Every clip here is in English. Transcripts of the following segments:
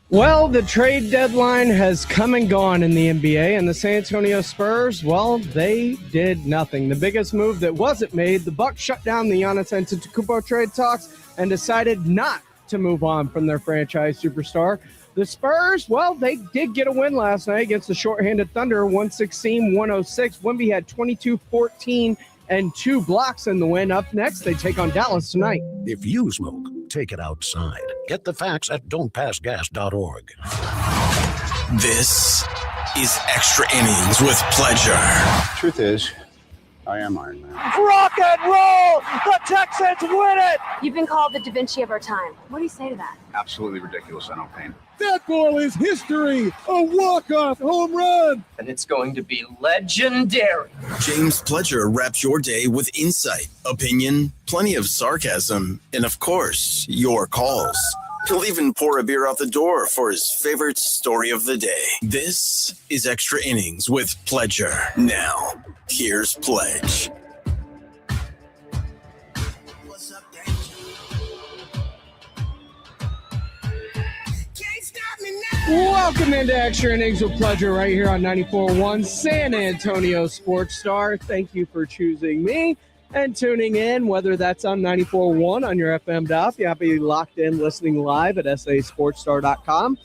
Well, the trade deadline has come and gone in the NBA, and the San Antonio Spurs, well, they did nothing. The biggest move that wasn't made, the Bucks shut down the Giannis Antetokounmpo trade talks and decided not to move on from their franchise superstar. The Spurs, well, they did get a win last night against the shorthanded Thunder, 116-106. Wemby had 22, 14, and 2 blocks in the win. Up next, they take on Dallas tonight. If you smoke, take it outside. Get the facts at don'tpassgas.org. This is Extra Innings with Pleasure. Truth is, I am Iron Man. Rock and roll! The Texans win it! You've been called the Da Vinci of our time. What do you say to that? Absolutely ridiculous. I don't paint. That ball is history. A walk-off home run. And it's going to be legendary. James Pledger wraps your day with insight, opinion, plenty of sarcasm, and of course, your calls. He'll even pour a beer out the door for his favorite story of the day. This is Extra Innings with Pledger. Now, here's Pledge. Welcome into Extra Innings with Pleasure right here on 94.1 San Antonio Sports Star. Thank you for choosing me and tuning in, whether that's on 94.1 on your FM dial. You have to be locked in listening live at sasportstar.com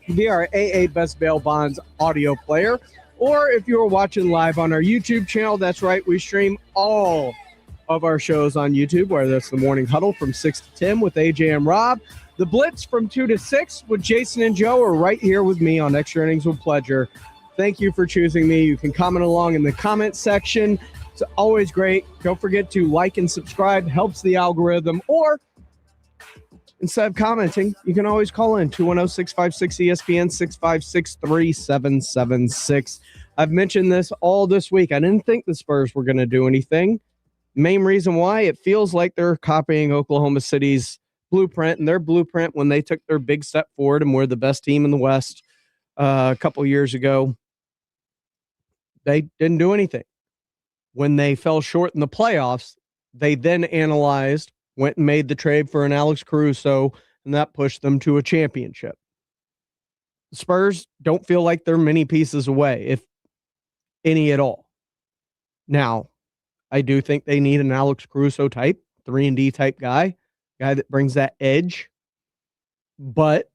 via our AA Best Bail Bonds audio player. Or if you're watching live on our YouTube channel, that's right, we stream all of our shows on YouTube, whether that's the Morning Huddle from 6 to 10 with AJ and Rob. The Blitz from 2 to 6 with Jason and Joe are right here with me on Extra Innings with Pleasure. Thank you for choosing me. You can comment along in the comment section. It's always great. Don't forget to like and subscribe. Helps the algorithm. Or instead of commenting, you can always call in 210-656-ESPN, 656-3776. I've mentioned this all this week. I didn't think the Spurs were going to do anything. Main reason why, it feels like they're copying Oklahoma City's blueprint, and their blueprint when they took their big step forward and were the best team in the West a couple years ago, they didn't do anything. When they fell short in the playoffs, they then analyzed, went and made the trade for an Alex Caruso, and that pushed them to a championship. The Spurs don't feel like they're many pieces away, if any at all. Now, I do think they need an Alex Caruso type, 3-and-D type guy that brings that edge, but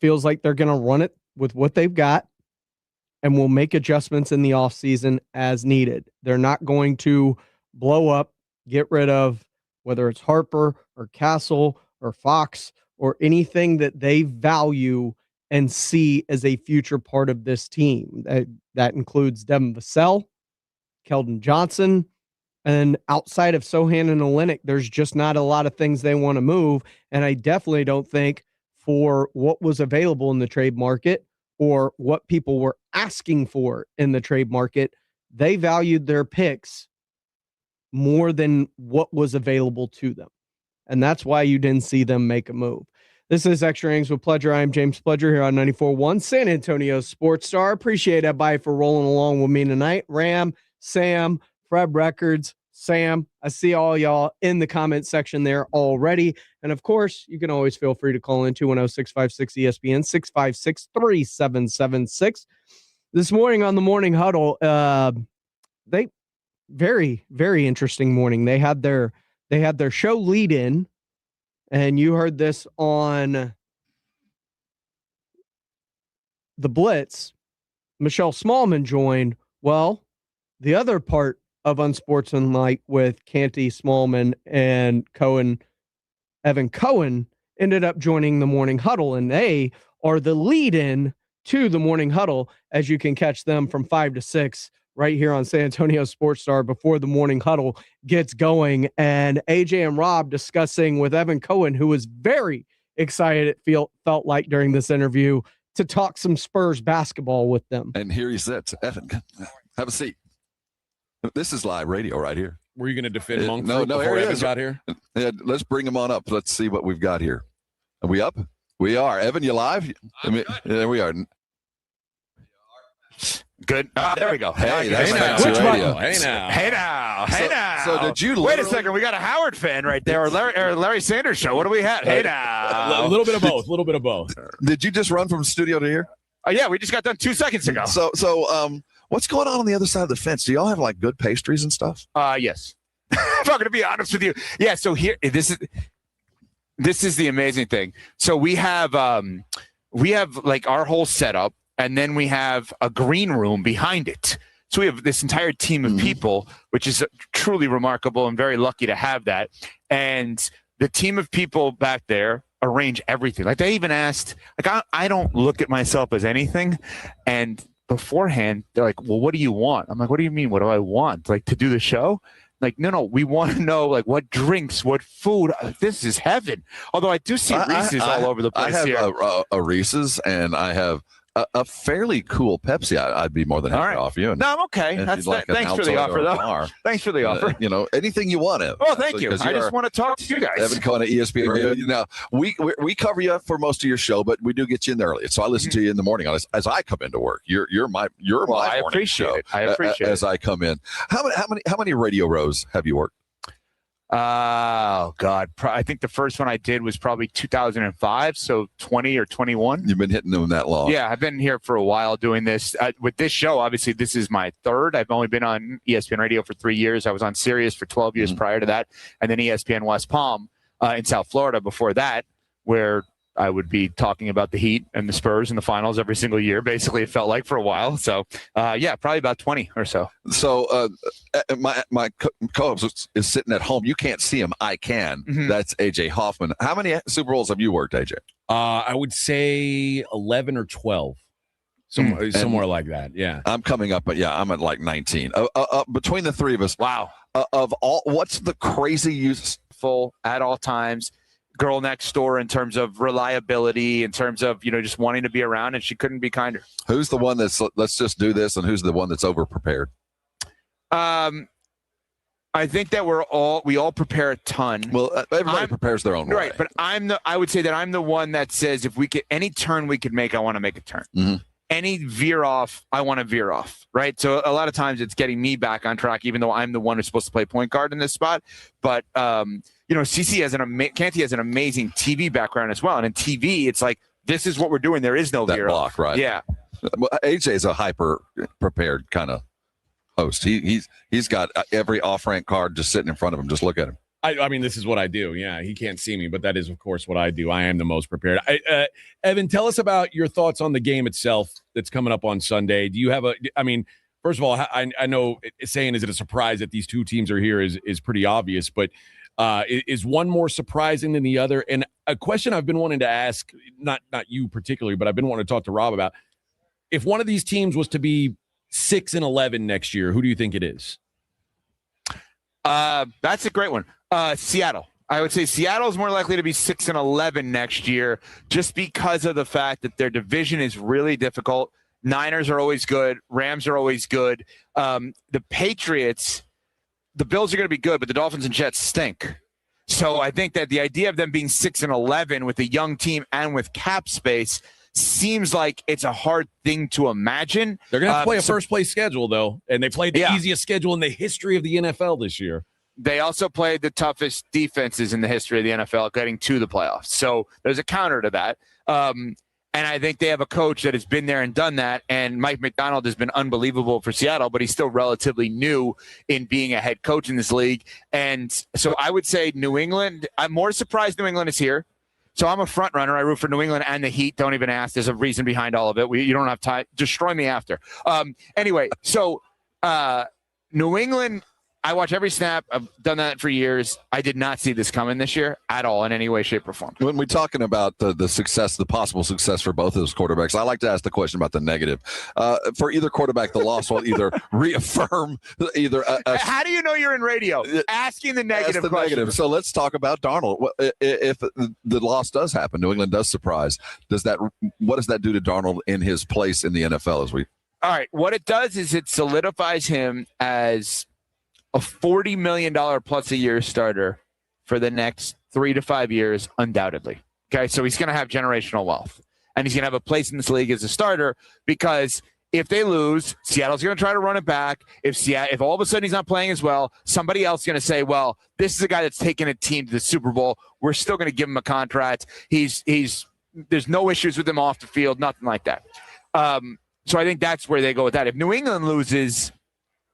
feels like they're going to run it with what they've got and will make adjustments in the offseason as needed. They're not going to blow up, get rid of, whether it's Harper or Castle or Fox or anything that they value and see as a future part of this team. That includes Devin Vassell, Keldon Johnson, and outside of Sohan and Olynyk, there's just not a lot of things they want to move. And I definitely don't think for what was available in the trade market or what people were asking for in the trade market, they valued their picks more than what was available to them. And that's why you didn't see them make a move. This is Extra Innings with Pleasure. I'm James Pledger here on 94.1 San Antonio Sports Star. Appreciate everybody for rolling along with me tonight. Ram, Sam, Fred Records, Sam, I see all y'all in the comment section there already. And of course, you can always feel free to call in 210-656-ESPN, 656-3776. This morning on the Morning Huddle, very, very interesting morning. They had their show lead in, and you heard this on the Blitz. Michelle Smallman joined. Well, the other part of Unsportsmanlike with Canty, Smallman, and Evan Cohen ended up joining the Morning Huddle, and they are the lead-in to the Morning Huddle, as you can catch them from 5 to 6 right here on San Antonio Sports Star before the Morning Huddle gets going. And AJ and Rob discussing with Evan Cohen, who was very excited, it felt like during this interview, to talk some Spurs basketball with them. And here he sits. Evan, have a seat. This is live radio right here. Were you going to defend Monk before Evan got here? Yeah, let's bring him on up. Let's see what we've got here. Are we up? We are. Evan, you live? There we are. Good. There we go. Hey, that's Hey fancy now. radio. Hey now. Hey now. Hey now. So did you Wait a literally- second. We got a Howard fan right there, or Larry Sanders show. What do we have? Hey now. A little bit of both. A little bit of both. Did you just run from studio to here? Yeah, we just got done 2 seconds ago. So, what's going on the other side of the fence? Do y'all have like good pastries and stuff? Yes. If I'm going to be honest with you. Yeah. So here, this is the amazing thing. So we have like our whole setup, and then we have a green room behind it. So we have this entire team of people, which is truly remarkable and very lucky to have that. And the team of people back there arrange everything. Like they even asked, like I don't look at myself as anything. And beforehand, they're like, well, what do you want? I'm like, what do you mean? What do I want? Like to do the show? Like, no, we want to know like what drinks, what food. This is heaven. Although I do see Reese's all over the place. I have here. a Reese's, and I have a fairly cool Pepsi. I'd be more than happy to offer you. No, I'm okay. Thanks for the offer, though. Thanks for the offer. Anything you want to. Oh, thank you. I just want to talk to you guys. Evan Cohen at ESPN Radio. Now, we cover you for most of your show, but we do get you in there early. So I listen to you in the morning as I come into work. You're my I morning appreciate show. it. I appreciate as I come in. How many radio rows have you worked? Oh God! I think the first one I did was probably 2005, so 20 or 21. You've been hitting them that long. Yeah, I've been here for a while doing this. With this show, obviously, this is my third. I've only been on ESPN Radio for 3 years. I was on Sirius for 12 years prior to that, and then ESPN West Palm in South Florida before that, where I would be talking about the Heat and the Spurs in the finals every single year. Basically, it felt like for a while. So, yeah, probably about 20 or so. So my co-host is sitting at home. You can't see him. I can. Mm-hmm. That's AJ Hoffman. How many Super Bowls have you worked, AJ? I would say 11 or 12. Somewhere like that. Yeah. I'm coming up, but yeah, I'm at like 19. Between the three of us. Wow. Of all, what's the crazy useful at all times girl next door in terms of reliability, in terms of, just wanting to be around, and she couldn't be kinder. Who's the one that's let's just do this, and who's the one that's over prepared? I think that we all prepare a ton. Well, everybody prepares their own way. Right, but I would say that I'm the one that says if we could any turn we could make, I want to make a turn. Mm-hmm. Any veer off, I want to veer off, right? So a lot of times it's getting me back on track, even though I'm the one who's supposed to play point guard in this spot. But CC Canty has an amazing TV background as well, and in TV, it's like this is what we're doing. There is no that veer block, off, right? Yeah. Well, AJ's a hyper prepared kind of host. He's got every off-ramp card just sitting in front of him. Just look at him. I mean, this is what I do. Yeah, he can't see me, but that is, of course, what I do. I am the most prepared. Evan, tell us about your thoughts on the game itself that's coming up on Sunday. Do you have first of all, I know saying is it a surprise that these two teams are here is pretty obvious, but is one more surprising than the other? And a question I've been wanting to ask, not you particularly, but I've been wanting to talk to Rob about, if one of these teams was to be 6-11 next year, who do you think it is? That's a great one. Seattle. I would say Seattle is more likely to be 6-11 next year, just because of the fact that their division is really difficult. Niners are always good. Rams are always good. The Patriots, the Bills are going to be good, but the Dolphins and Jets stink. So I think that the idea of them being 6-11 with a young team and with cap space seems like it's a hard thing to imagine. They're going to play a first-place schedule, though, and they played the easiest schedule in the history of the NFL this year. They also played the toughest defenses in the history of the NFL getting to the playoffs. So there's a counter to that. And I think they have a coach that has been there and done that. And Mike McDonald has been unbelievable for Seattle, but he's still relatively new in being a head coach in this league. And so I would say New England. I'm more surprised New England is here. So I'm a front runner. I root for New England and the Heat. Don't even ask. There's a reason behind all of it. You don't have time. Destroy me after. Anyway, so New England, I watch every snap. I've done that for years. I did not see this coming this year at all in any way, shape, or form. When we're talking about the success, the possible success for both of those quarterbacks, I like to ask the question about the negative. For either quarterback, the loss will either reaffirm either. How do you know you're in radio? Asking the negative question. So let's talk about Darnold. If the loss does happen, New England does surprise. What does that do to Darnold in his place in the NFL? All right. What it does is it solidifies him as a $40 million plus a year starter for the next 3 to 5 years, undoubtedly. Okay, so he's going to have generational wealth, and he's going to have a place in this league as a starter because if they lose, Seattle's going to try to run it back. If all of a sudden he's not playing as well, somebody else is going to say, well, this is a guy that's taken a team to the Super Bowl. We're still going to give him a contract. There's no issues with him off the field, nothing like that. So I think that's where they go with that. If New England loses,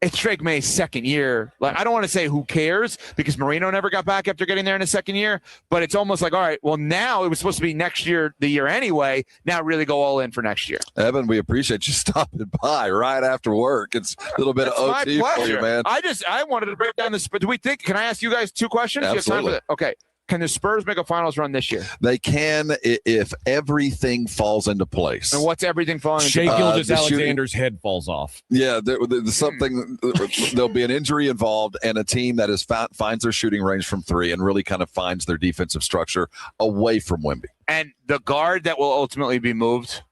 it's Drake May's second year. Like, I don't want to say who cares because Marino never got back after getting there in his second year, but it's almost like, all right, well, now it was supposed to be next year, the year anyway. Now really go all in for next year. Evan, we appreciate you stopping by right after work. It's a little bit of OT for you, man. I wanted to break down this, but can I ask you guys two questions? Absolutely. You have time for that? Okay. Can the Spurs make a finals run this year? They can if everything falls into place. And what's everything falling into Shea place? Gilgeous-Alexander's head falls off. Yeah, there's something. There'll be an injury involved, and a team that finds their shooting range from three and really kind of finds their defensive structure away from Wemby. And the guard that will ultimately be moved.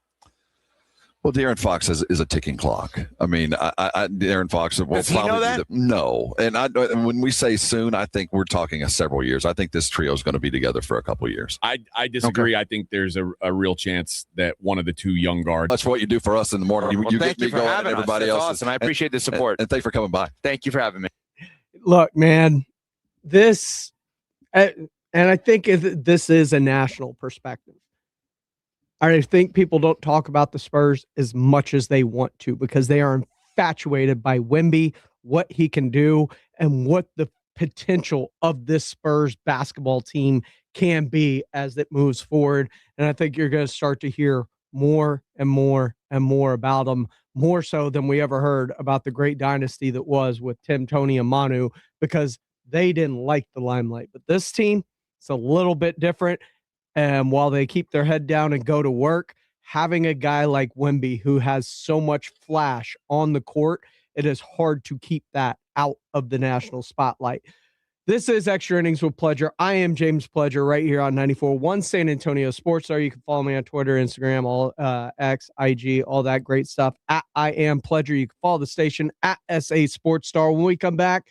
Well, De'Aaron Fox is a ticking clock. I mean, De'Aaron Fox will Does he know that? No. And when we say soon, I think we're talking several years. I think this trio is going to be together for a couple of years. I disagree. Okay. I think there's a real chance that one of the two young guards. That's what you do for us in the morning. You thank get me you for going having and everybody us. That's else. awesome. I appreciate the support. And thanks for coming by. Thank you for having me. Look, man, this, and I think this is a national perspective. I think people don't talk about the Spurs as much as they want to because they are infatuated by Wemby, what he can do, and what the potential of this Spurs basketball team can be as it moves forward. And I think you're going to start to hear more and more and more about them, more so than we ever heard about the great dynasty that was with Tim, Tony, and Manu, because they didn't like the limelight. But this team, it's a little bit different. And while they keep their head down and go to work, having a guy like Wemby who has so much flash on the court, it is hard to keep that out of the national spotlight. This is Extra Innings with Pledger. I am James Pledger right here on 94.1 San Antonio Sports Star. You can follow me on Twitter, Instagram, all X, IG, all that great stuff. At I am Pledger. You can follow the station at SA Sports Star. When we come back,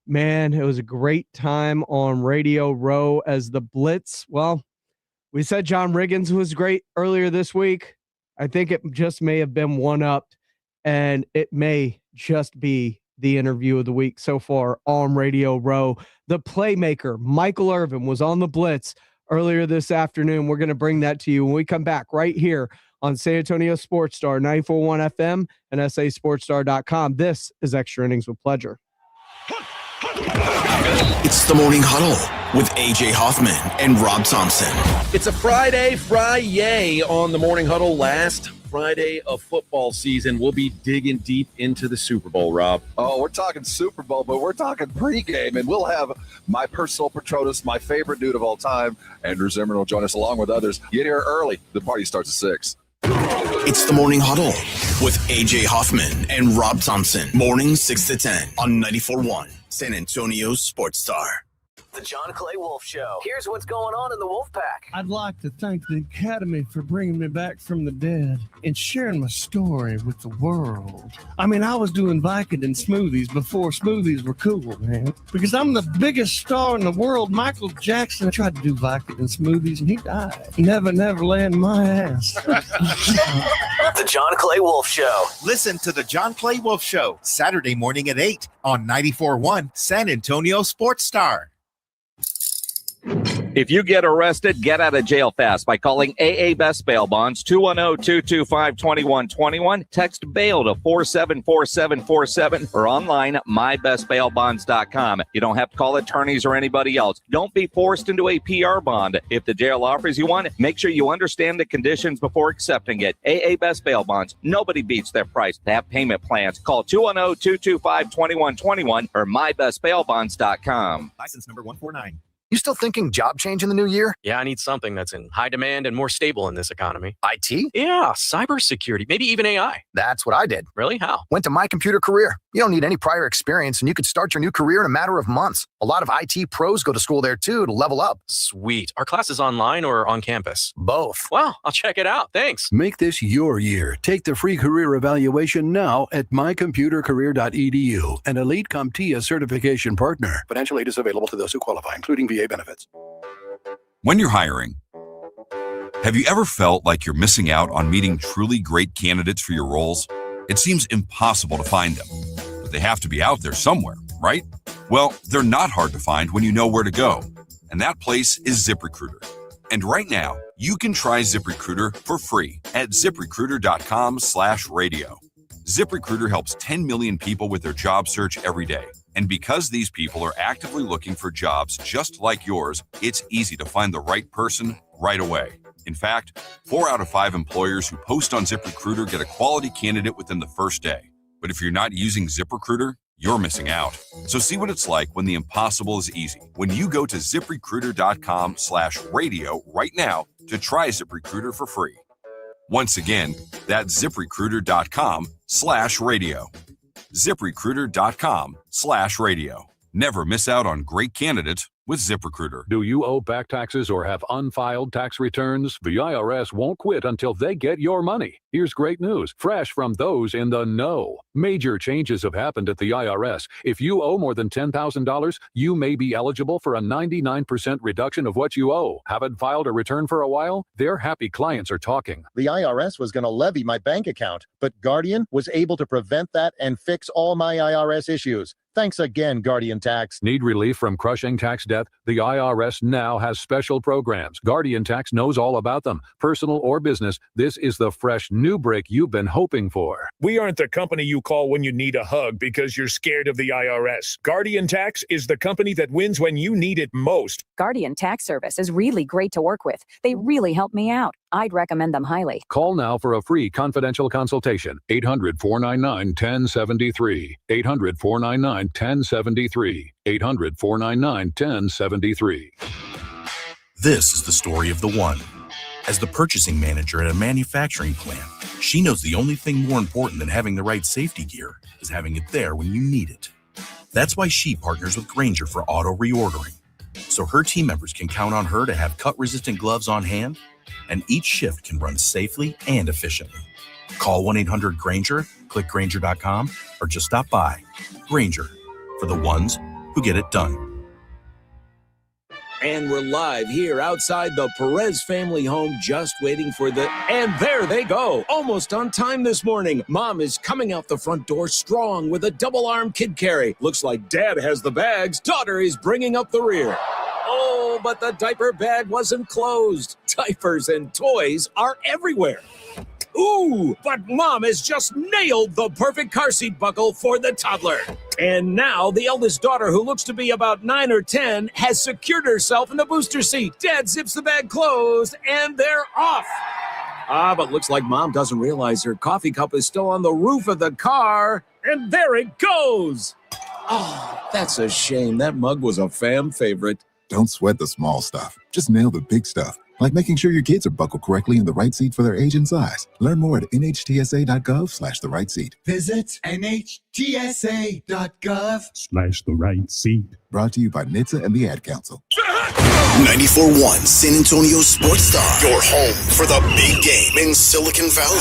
man, it was a great time on Radio Row as the Blitz. Well, we said John Riggins was great earlier this week. I think it just may have been one-upped, and it may just be the interview of the week so far on Radio Row. The playmaker, Michael Irvin, was on the Blitz earlier this afternoon. We're going to bring that to you when we come back right here on San Antonio Sports Star, 94.1 FM and SASportsStar.com. This is Extra Innings with Pledger. It's the Morning Huddle with AJ Hoffman and Rob Thompson. It's a Friday on the Morning Huddle. Last Friday of football season. We'll be digging deep into the Super Bowl, Rob. Oh, we're talking Super Bowl, but we're talking pregame, and we'll have my personal Patronus, my favorite dude of all time, Andrew Zimmerman will join us along with others. Get here early. The party starts at 6. It's the Morning Huddle with AJ Hoffman and Rob Thompson. Morning 6 to 10 on 94.1 San Antonio Sports Star. The John Clay Wolf Show. Here's what's going on in the Wolf Pack. I'd like to thank the Academy for bringing me back from the dead and sharing my story with the world. I mean, I was doing Vicodin smoothies before smoothies were cool, man. Because I'm the biggest star in the world. Michael Jackson tried to do Vicodin smoothies and he died. Never land my ass. The John Clay Wolf Show. Listen to the John Clay Wolf Show Saturday morning at 8 on 94.1 San Antonio Sports Star. If you get arrested, get out of jail fast by calling AA Best Bail Bonds, 210-225-2121. Text bail to 474747 or online mybestbailbonds.com. You don't have to call attorneys or anybody else. Don't be forced into a PR bond. If the jail offers you one, make sure you understand the conditions before accepting it. AA Best Bail Bonds. Nobody beats their price. They have payment plans. Call 210-225-2121 or mybestbailbonds.com. License number 149. You still thinking job change in the new year? Yeah, I need something that's in high demand and more stable in this economy. IT? Yeah, cybersecurity, maybe even AI. That's what I did. Really? How? Went to My Computer Career. You don't need any prior experience, and you could start your new career in a matter of months. A lot of IT pros go to school there, too, to level up. Sweet. Are classes online or on campus? Both. Wow, I'll check it out. Thanks. Make this your year. Take the free career evaluation now at mycomputercareer.edu, an Elite CompTIA certification partner. Financial aid is available to those who qualify, including VA benefits. When you're hiring, Have you ever felt like you're missing out on meeting truly great candidates for your roles? It seems impossible to find them, but they have to be out there somewhere, right? Well, they're not hard to find when you know where to go, and that place is ZipRecruiter. And right now, you can try ZipRecruiter for free at ZipRecruiter.com/radio. ZipRecruiter helps 10 million people with their job search every day. And because these people are actively looking for jobs just like yours, it's easy to find the right person right away. In fact, 4 out of 5 employers who post on ZipRecruiter get a quality candidate within the first day. But if you're not using ZipRecruiter, you're missing out. So see what it's like when the impossible is easy. When you go to ZipRecruiter.com/radio right now to try ZipRecruiter for free. Once again, that's ZipRecruiter.com/radio. ZipRecruiter.com/radio. Never miss out on great candidates with ZipRecruiter. Do you owe back taxes or have unfiled tax returns? The IRS won't quit until they get your money. Here's great news, fresh from those in the know. Major changes have happened at the IRS. If you owe more than $10,000, you may be eligible for a 99% reduction of what you owe. Haven't filed a return for a while? Their happy clients are talking. The IRS was going to levy my bank account, but Guardian was able to prevent that and fix all my IRS issues. Thanks again, Guardian Tax. Need relief from crushing tax debt? The IRS now has special programs. Guardian Tax knows all about them. Personal or business, this is the fresh new break you've been hoping for. We aren't the company you call when you need a hug because you're scared of the IRS. Guardian Tax is the company that wins when you need it most. Guardian Tax Service is really great to work with. They really help me out. I'd recommend them highly. Call now for a free confidential consultation. 800-499-1073. 800-499-1073. 800-499-1073. This is the story of the one. As the purchasing manager at a manufacturing plant, she knows the only thing more important than having the right safety gear is having it there when you need it. That's why she partners with Grainger for auto reordering, so her team members can count on her to have cut-resistant gloves on hand, and each shift can run safely and efficiently. Call 1-800-GRAINGER, click Grainger.com, or just stop by. Grainger, for the ones who get it done. And we're live here outside the Perez family home, just waiting for and there they go. Almost on time this morning. Mom is coming out the front door strong with a double-arm kid carry. Looks like Dad has the bags. Daughter is bringing up the rear. Oh, but the diaper bag wasn't closed. Diapers and toys are everywhere. Ooh, but Mom has just nailed the perfect car seat buckle for the toddler. And now the eldest daughter, who looks to be about 9 or 10, has secured herself in the booster seat. Dad zips the bag closed, and they're off. But looks like Mom doesn't realize her coffee cup is still on the roof of the car. And there it goes. Oh, that's a shame. That mug was a fam favorite. Don't sweat the small stuff. Just nail the big stuff, like making sure your kids are buckled correctly in the right seat for their age and size. Learn more at nhtsa.gov/the right seat. Visit nhtsa.gov/the right seat. Brought to you by NHTSA and the Ad Council. 94.1 San Antonio Sports Star, your home for the big game in Silicon Valley,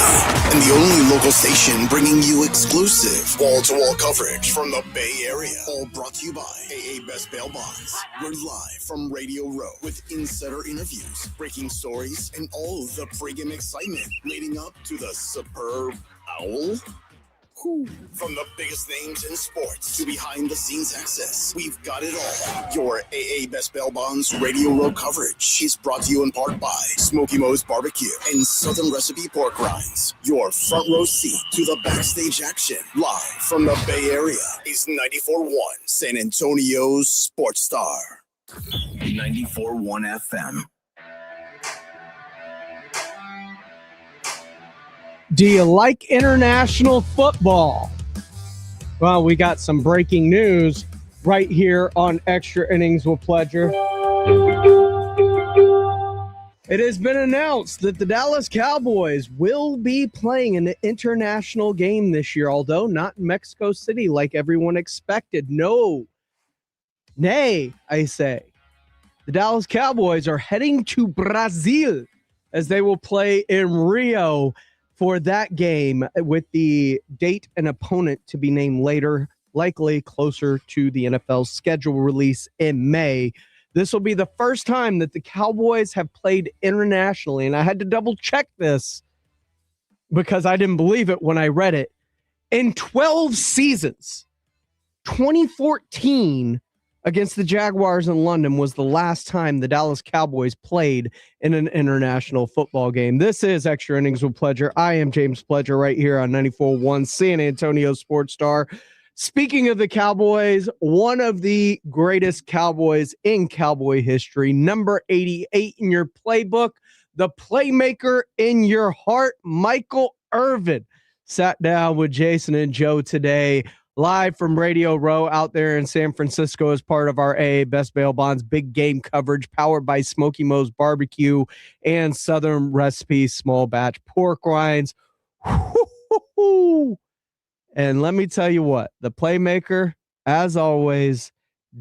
and the only local station bringing you exclusive wall-to-wall coverage from the Bay Area. All brought to you by AA Best Bail Bonds. We're live from Radio Row with insider interviews, breaking stories, and all the pregame excitement leading up to the superb Owl. From the biggest names in sports to behind-the-scenes access, we've got it all. Your AA Best Bail Bonds Radio Row coverage is brought to you in part by Smoky Mo's Barbecue and Southern Recipe Pork Rinds. Your front row seat to the backstage action, live from the Bay Area, is 94.1 San Antonio's Sports Star. 94.1 FM. Do you like international football? Well, we got some breaking news right here on Extra Innings with Pleasure. It has been announced that the Dallas Cowboys will be playing an international game this year, although not in Mexico City like everyone expected. No. Nay, I say. The Dallas Cowboys are heading to Brazil as they will play in Rio for that game, with the date and opponent to be named later, likely closer to the NFL schedule release in May. This will be the first time that the Cowboys have played internationally, and I had to double check this because I didn't believe it when I read it. In 12 seasons, 2014 against the Jaguars in London was the last time the Dallas Cowboys played in an international football game. This is Extra Innings with Pledger. I am James Pledger right here on 94.1 San Antonio Sports Star. Speaking of the Cowboys, one of the greatest Cowboys in Cowboy history, number 88 in your playbook, the playmaker in your heart, Michael Irvin, sat down with Jason and Joe today, live from Radio Row out there in San Francisco as part of our AA Best Bail Bonds big game coverage, powered by Smoky Mo's Barbecue and Southern Recipe Small Batch Pork Rinds. And let me tell you what, the playmaker, as always,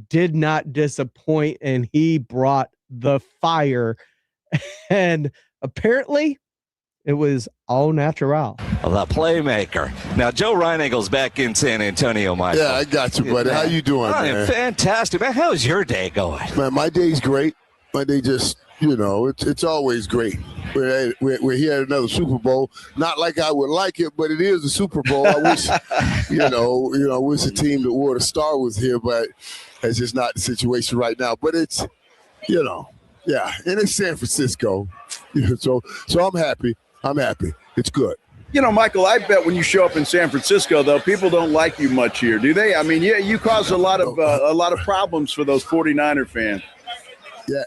did not disappoint, and he brought the fire. And apparently, it was all natural. The playmaker. Now, Joe Reinagle's back in San Antonio, Michael. Yeah, I got you, buddy. How you doing, man? Fantastic, man. How's your day going? Man, my day's great. My day just, it's always great. We're here at another Super Bowl. Not like I would like it, but it is a Super Bowl. I wish, I wish the team that wore the star was here, but that's just not the situation right now. But it's, yeah, and it's San Francisco. So I'm happy. It's good. Michael, I bet when you show up in San Francisco, though, people don't like you much here, do they? I mean, yeah, you cause a lot of problems for those 49er fans. Yeah,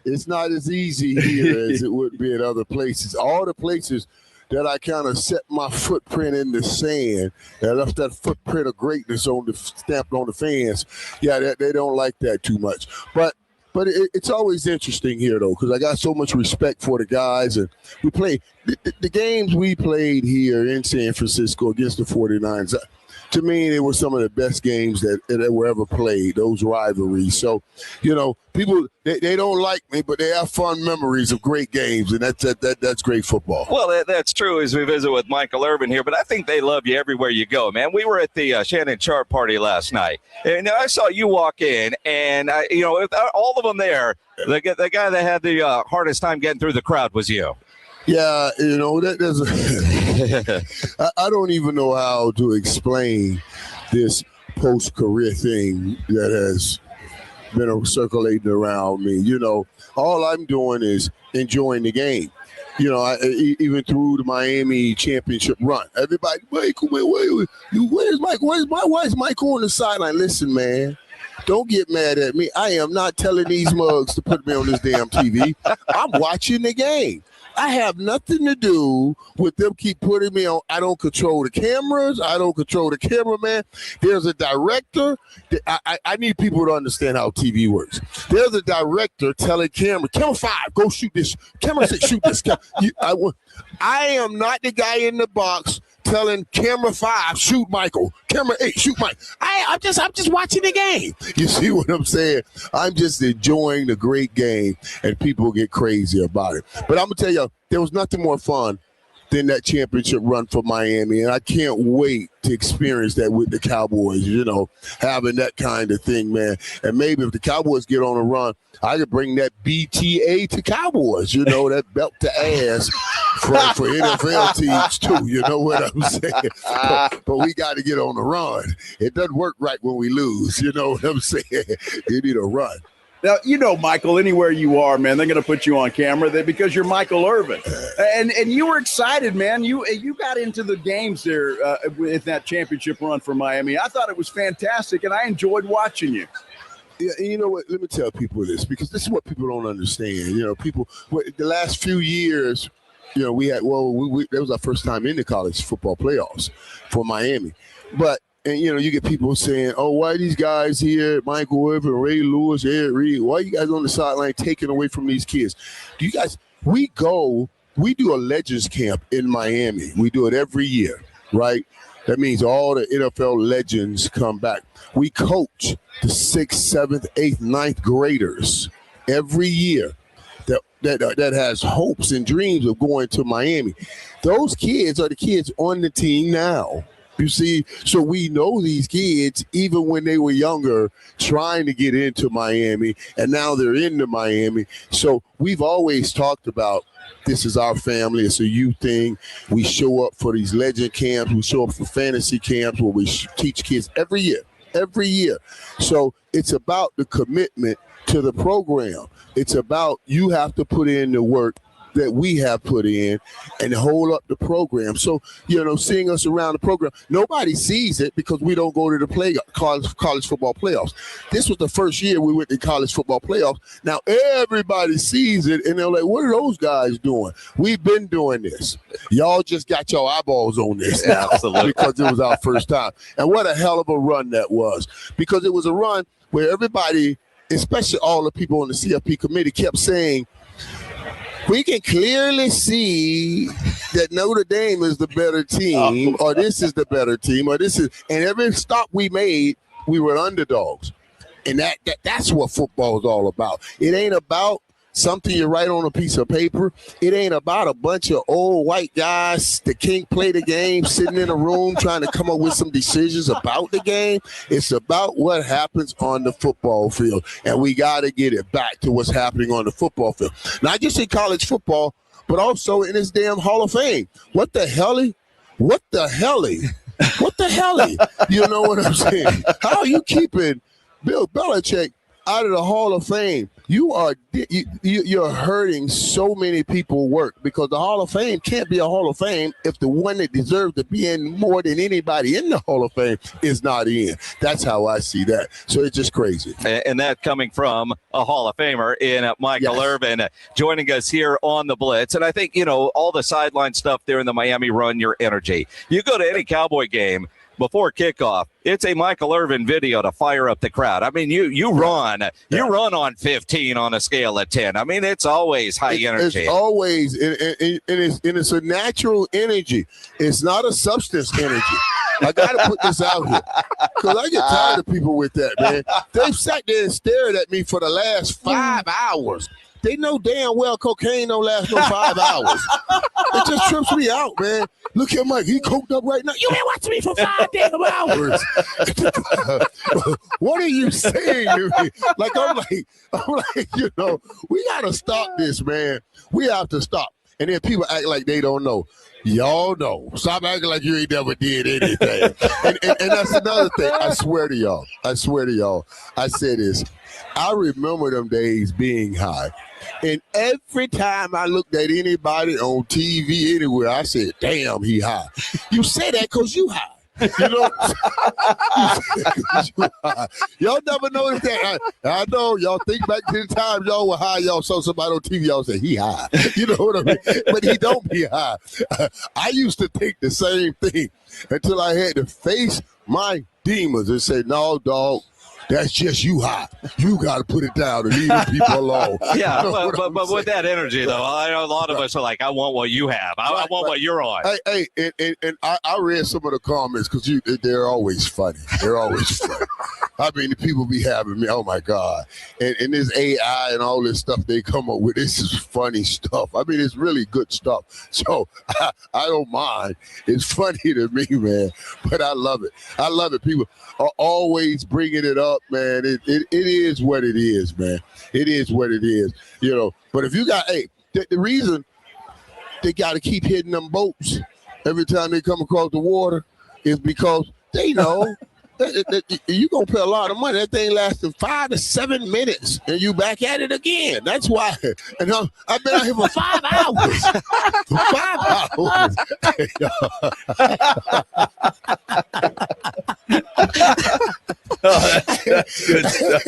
it's not as easy here as it would be at other places. All the places that I kind of set my footprint in the sand, that left that footprint of greatness stamped on the fans. Yeah, they don't like that too much. But it's always interesting here, though, because I got so much respect for the guys. And we play the games we played here in San Francisco against the 49ers. To me, they were some of the best games that were ever played, those rivalries. So, people, they don't like me, but they have fun memories of great games, and that's great football. Well, that's true as we visit with Michael Irvin here, but I think they love you everywhere you go, man. We were at the Shannon Sharp party last night, and I saw you walk in, and, all of them there, the guy that had the hardest time getting through the crowd was you. Yeah, there's I don't even know how to explain this post-career thing that has been circulating around me. All I'm doing is enjoying the game. Even through the Miami championship run, everybody, Michael, where's Michael? Why is Michael on the sideline? Listen, man. Don't get mad at me. I am not telling these mugs to put me on this damn TV. I'm watching the game. I have nothing to do with them keep putting me on. I don't control the cameras. I don't control the cameraman. There's a director. I need people to understand how TV works. There's a director telling camera 5, go shoot this. Camera 6, shoot this. I am not the guy in the box telling camera 5, shoot Michael. Camera 8, shoot Mike. I'm just watching the game. You see what I'm saying? I'm just enjoying the great game, and people get crazy about it. But I'm gonna tell you, there was nothing more fun than that championship run for Miami, and I can't wait to experience that with the Cowboys, having that kind of thing, man. And maybe if the Cowboys get on a run, I could bring that BTA to Cowboys, that belt to ass for NFL teams too, you know what I'm saying? But we got to get on the run. It doesn't work right when we lose, you know what I'm saying? You need a run. Now, Michael, anywhere you are, man, they're going to put you on camera because you're Michael Irvin. And you were excited, man. You got into the games there with that championship run for Miami. I thought it was fantastic, and I enjoyed watching you. Yeah, and you know what? Let me tell people this, because this is what people don't understand. The last few years, we had, that was our first time in the college football playoffs for Miami. But, and you get people saying, oh, why are these guys here, Michael Irvin, Ray Lewis, Ed Reed, why are you guys on the sideline taking away from these kids? We do a Legends Camp in Miami. We do it every year, right? That means all the NFL legends come back. We coach the 6th, 7th, 8th, 9th graders every year that has hopes and dreams of going to Miami. Those kids are the kids on the team now You see, so we know these kids even when they were younger trying to get into Miami, and now they're into Miami. So we've always talked about this is our family. It's a youth thing. We show up for these legend camps. We show up for fantasy camps where we teach kids every year. So it's about the commitment to the program. It's about you have to put in the work that we have put in and hold up the program. So, seeing us around the program, nobody sees it because we don't go to the college football playoffs. This was the first year we went to college football playoffs. Now everybody sees it and they're like, what are those guys doing? We've been doing this. Y'all just got your eyeballs on this now. Absolutely. Because it was our first time. And what a hell of a run that was, because it was a run where everybody, especially all the people on the CFP committee, kept saying, we can clearly see that Notre Dame is the better team, or this is the better team, or this is, and every stop we made, we were underdogs. And that's what football is all about. It ain't about something you write on a piece of paper. It ain't about a bunch of old white guys that can't play the game sitting in a room trying to come up with some decisions about the game. It's about what happens on the football field, and we got to get it back to what's happening on the football field. Not just in college football, but also in this damn Hall of Fame. What the hell? What the hell? What the hell? You know what I'm saying? How are you keeping Bill Belichick out of the Hall of Fame? You're hurting so many people work, because the Hall of Fame can't be a Hall of Fame if the one that deserves to be in more than anybody in the Hall of Fame is not in. That's how I see that. So it's just crazy. And that coming from a Hall of Famer in Michael Irvin, joining us here on the Blitz. And I think, all the sideline stuff there in the Miami run, your energy. You go to any Cowboy game before kickoff, it's a Michael Irvin video to fire up the crowd. I mean, you run on 15 on a scale of 10. I mean, it's always high energy. It's always, and it's a natural energy. It's not a substance energy. I got to put this out here because I get tired of people with that, man. They've sat there and stared at me for the last 5 hours. They know damn well cocaine don't last no 5 hours. It just trips me out, man. Look at Mike. He coked up right now. You been watching me for 5 damn hours. What are you saying to me? I'm like, we got to stop this, man. We have to stop. And then people act like they don't know. Y'all know. Stop acting like you ain't never did anything. and that's another thing. I swear to y'all. I say this. I remember them days being high. And every time I looked at anybody on TV anywhere, I said, damn, he high. You say that because you high. Y'all never noticed that. I know y'all think back to the time y'all were high, y'all saw somebody on TV, y'all say he high. You know what I mean? But he don't be high. I used to think the same thing until I had to face my demons and say, no, dog, that's just you high. You got to put it down and leave the people alone. Yeah, but with that energy, though, I know a lot of us are like, I want what you have. I want what you're on. Hey, and I read some of the comments because they're always funny. They're always funny. I mean, the people be having me, oh, my God. And this AI and all this stuff they come up with, this is funny stuff. I mean, it's really good stuff. So I don't mind. It's funny to me, man, but I love it. I love it. People are always bringing it up, man. It is what it is, man. It is what it is, But if you got, the reason they got to keep hitting them boats every time they come across the water is because they know you're going to pay a lot of money. That thing lasted 5 to 7 minutes, and you back at it again. That's why. And I've been out here for 5 hours. 5 hours. That's good stuff.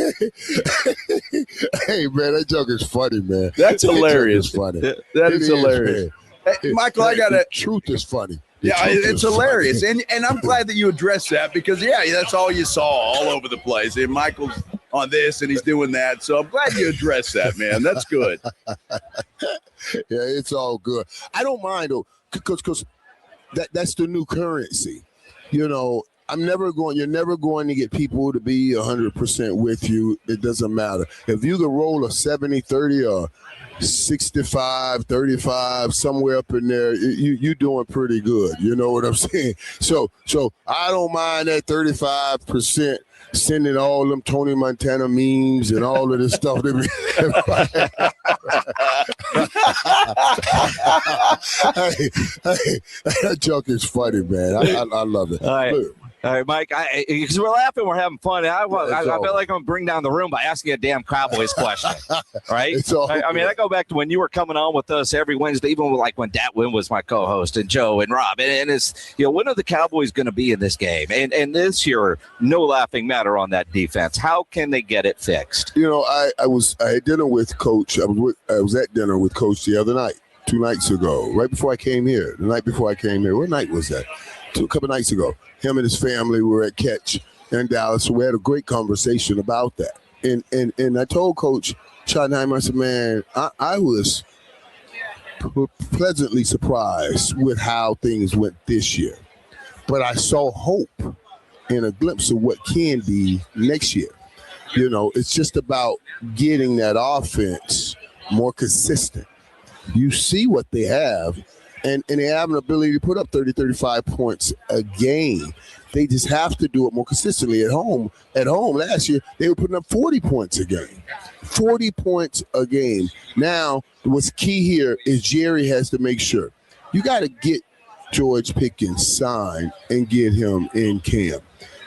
Hey, man, that joke is funny, man. That's hilarious. Funny. That is hilarious. Hey, Michael, I got the truth is funny. It's hilarious. And I'm glad that you addressed that because, that's all you saw all over the place. And Michael's on this and he's doing that. So I'm glad you addressed that, man. That's good. Yeah, it's all good. I don't mind, though, because that's the new currency. You're never going to get people to be 100% with you. It doesn't matter. If you can roll a 70-30 or 65, 35, somewhere up in there, you're doing pretty good. You know what I'm saying? So I don't mind that 35% sending all them Tony Montana memes and all of this stuff. Hey, that joke is funny, man. I love it. All right. Look, All right, Mike, because we're laughing, we're having fun. I feel like I'm going to bring down the room by asking a damn Cowboys question, right? I go back to when you were coming on with us every Wednesday, even like when Datwin was my co-host and Joe and Rob. And it's, when are the Cowboys going to be in this game? And this year, no laughing matter on that defense. How can they get it fixed? I had dinner with Coach. I was at dinner with Coach the other night, 2 nights ago, right before I came here. The night before I came here. What night was that? A couple nights ago. Him and his family were at Catch in Dallas. So we had a great conversation about that. And I told Coach Schottenheimer, I said, man, I was pleasantly surprised with how things went this year. But I saw hope and a glimpse of what can be next year. It's just about getting that offense more consistent. You see what they have. And they have an ability to put up 30, 35 points a game. They just have to do it more consistently at home. At home last year, they were putting up 40 points a game. 40 points a game. Now, what's key here is Jerry has to make sure. You got to get George Pickens signed and get him in camp.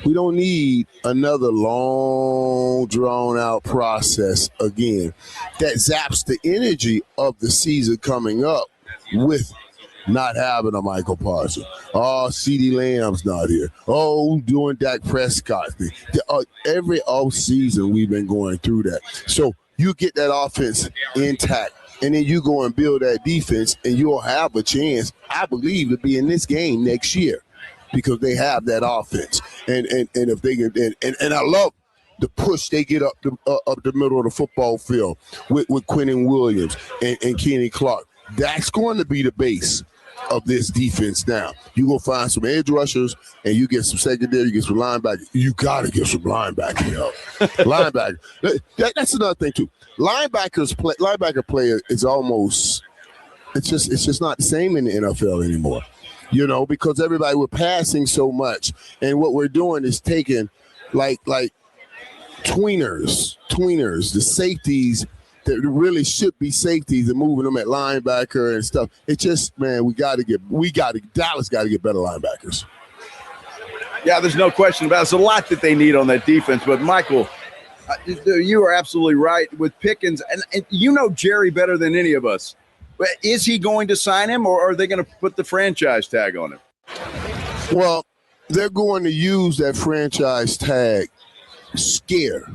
We don't need another long, drawn-out process again that zaps the energy of the season coming up with not having a Michael Parsons. Oh, CeeDee Lamb's not here. Oh, doing Dak Prescott. Every offseason we've been going through that. So you get that offense intact, and then you go and build that defense, and you'll have a chance, I believe, to be in this game next year because they have that offense. And if they get and I love the push they get up the middle of the football field with Quinnen Williams and Kenny Clark. That's going to be the base of this defense now. You go find some edge rushers and you get some secondary, you get some linebackers. You got to get some linebacker help. Linebacker. That's another thing too. Linebacker play is almost it's just not the same in the NFL anymore. Because everybody we're passing so much, and what we're doing is taking like tweeners, the safeties that really should be safeties and moving them at linebacker and stuff. It's just, man, Dallas got to get better linebackers. Yeah, there's no question about it. There's a lot that they need on that defense. But, Michael, you are absolutely right with Pickens. And Jerry better than any of us. But is he going to sign him, or are they going to put the franchise tag on him? Well, they're going to use that franchise tag scare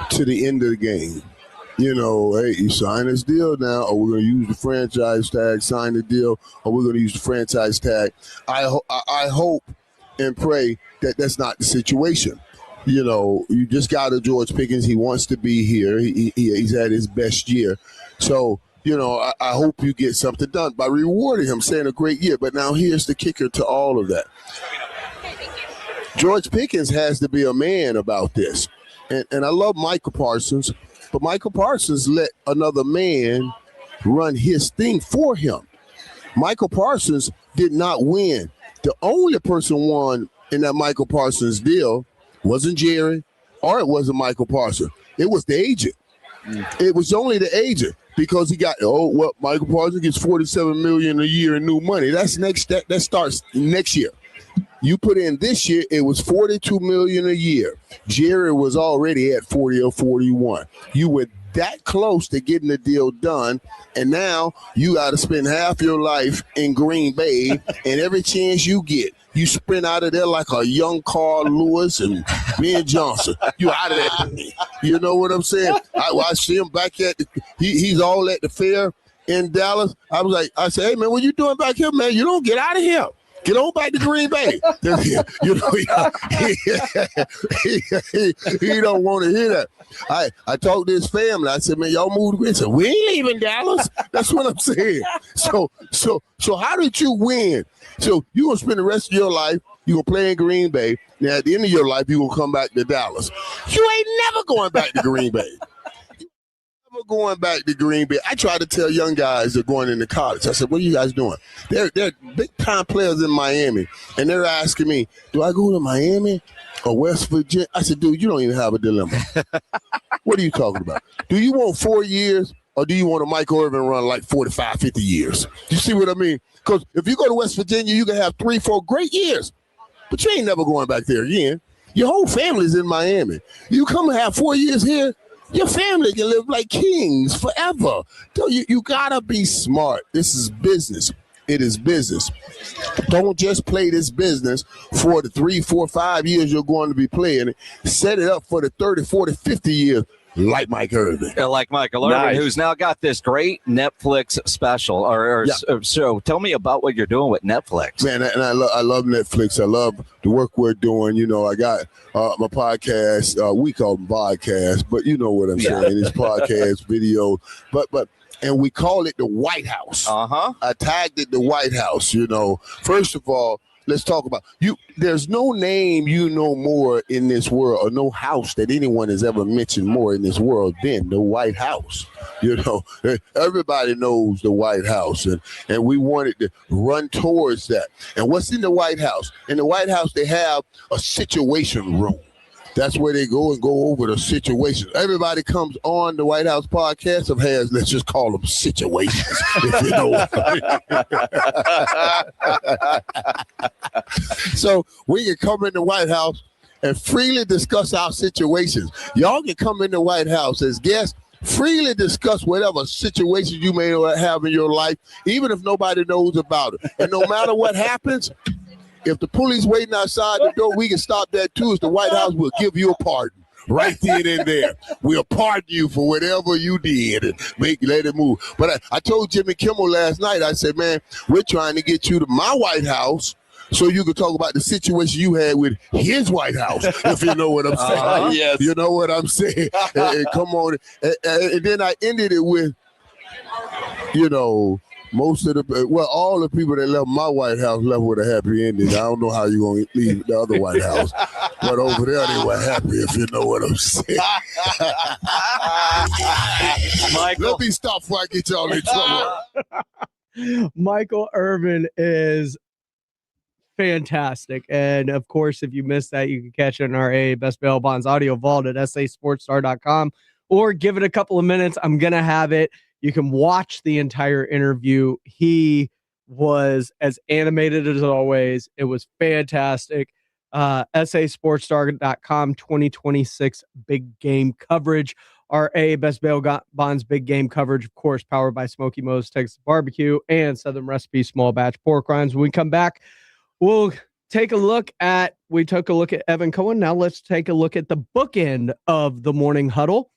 to the end of the game. Hey, you sign this deal now, or we're going to use the franchise tag, sign the deal, or we're going to use the franchise tag. I hope and pray that that's not the situation. You just got a George Pickens. He wants to be here. He's at his best year. So, I hope you get something done by rewarding him, saying a great year. But now here's the kicker to all of that. George Pickens has to be a man about this. And I love Michael Parsons. But Michael Parsons let another man run his thing for him. Michael Parsons did not win. The only person won in that Michael Parsons deal wasn't Jerry or it wasn't Michael Parsons. It was the agent. It was only the agent because he got, Michael Parsons gets $47 million a year in new money. That starts next year. You put in this year, it was $42 million a year. Jerry was already at 40 or 41. You were that close to getting the deal done, and now you got to spend half your life in Green Bay, and every chance you get, you sprint out of there like a young Carl Lewis and Ben Johnson. You out of there. You know what I'm saying? I see him back at he's all at the fair in Dallas. I said, hey, man, what you doing back here, man? You don't get out of here. Get on back to Green Bay. He don't want to hear that. I talked to his family. I said, man, y'all move to Green Bay. He said, we ain't leaving Dallas. That's what I'm saying. So how did you win? So you're going to spend the rest of your life, you're going to play in Green Bay. Now, at the end of your life, you're going to come back to Dallas. You ain't never going back to Green Bay. Never going back to Green Bay. I try to tell young guys that are going into college. I said, what are you guys doing? They're big-time players in Miami, and they're asking me, do I go to Miami or West Virginia? I said, dude, you don't even have a dilemma. What are you talking about? Do you want 4 years or do you want a Michael Irvin run like 45, 50 years? You see what I mean? Because if you go to West Virginia, you can have 3-4 great years, but you ain't never going back there again. Your whole family's in Miami. You come and have 4 years here, your family can live like kings forever. So you gotta be smart. This is business. It is business. Don't just play this business for the 3, 4, 5 years you're going to be playing it. Set it up for the 30, 40, 50 years. Like Mike Irvin. Like Michael Irvin, Nice. who's now got this great Netflix special or show. Tell me about what you're doing with Netflix. Man, and I love Netflix. I love the work we're doing. You know, I got my podcast. We call them podcasts, but you know what I'm saying. It's podcast, video. And we call it the White House. Uh-huh. I tagged it the White House, you know. First of all, let's talk about you. There's no name you know more in this world, or no house that anyone has ever mentioned more in this world than the White House. You know, everybody knows the White House, and we wanted to run towards that. And what's in the White House? In the White House, they have a situation room. That's where they go and go over the situation. Everybody comes on the White House podcast of has, let's just call them situations, if you know what I mean. So we can come in the White House and freely discuss our situations. Y'all can come in the White House as guests, freely discuss whatever situations you may have in your life, even if nobody knows about it. And no matter what happens, if the police waiting outside the door, we can stop that too. As the White House will give you a pardon right then and there. We'll pardon you for whatever you did and let it move. But I told Jimmy Kimmel last night, I said, man, we're trying to get you to my White House so you can talk about the situation you had with his White House, if you know what I'm saying. Yes. You know what I'm saying? And come on. And then I ended it with, you know, all the people that left my White House left with a happy ending. I don't know how you're going to leave the other White House, but over there they were happy, if you know what I'm saying. Michael. Let me stop before I get y'all in trouble. Michael Irvin is fantastic. And of course, if you missed that, you can catch it in our AA Best Bail Bonds audio vault at sasportstar.com or give it a couple of minutes. I'm going to have it. You can watch the entire interview. He was as animated as always. It was fantastic. sasportstar.com 2026 big game coverage. Our AA Best Bail Bonds big game coverage, of course, powered by Smoky Mo's Texas Barbecue and Southern Recipe small batch pork rinds. When we come back, we took a look at Evan Cohen. Now let's take a look at the bookend of the morning huddle.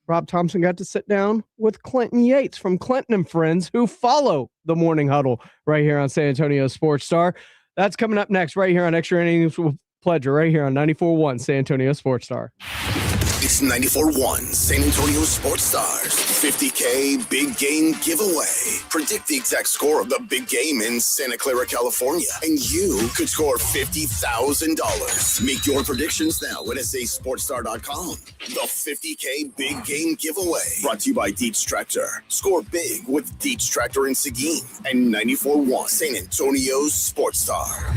Rob Thompson got to sit down with Clinton Yates from Clinton and Friends, who follow the morning huddle right here on San Antonio Sports Star. That's coming up next right here on Extra Innings with Pleasure, right here on 94.1 San Antonio Sports Star. It's 94.1 San Antonio Sports Stars 50K Big Game Giveaway. Predict the exact score of the big game in Santa Clara, California, and you could score $50,000. Make your predictions now at sasportstar.com. The 50K Big Game Giveaway. Brought to you by Dietz Tractor. Score big with Dietz Tractor in Seguin and 94.1 San Antonio Sports Star.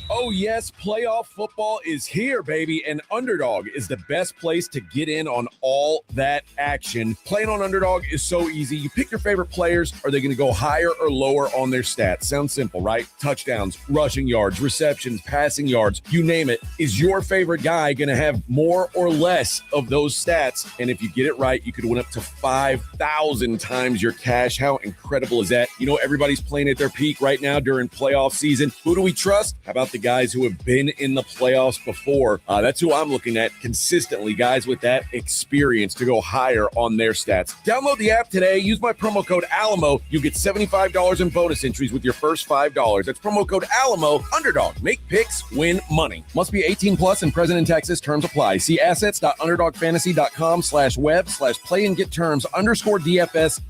Oh, yes, playoff football is here, baby, and Underdog is the best place to get in on all that action. Playing on Underdog is so easy. You pick your favorite players. Are they going to go higher or lower on their stats? Sounds simple, right? Touchdowns, rushing yards, receptions, passing yards, you name it. Is your favorite guy going to have more or less of those stats? And if you get it right, you could win up to 5,000 times your cash. How incredible is that? You know, everybody's playing at their peak right now during playoff season. Who do we trust? How about the guys who have been in the playoffs before? That's who I'm looking at consistently, guys with that experience to go higher on their stats. Download the app today. Use my promo code Alamo. You get $75 in bonus entries with your first $5. That's promo code Alamo. Underdog. Make picks, win money. Must be 18 plus and present in Texas. Terms apply. See assets.underdogfantasy.com/web/play and get terms _DFS_.html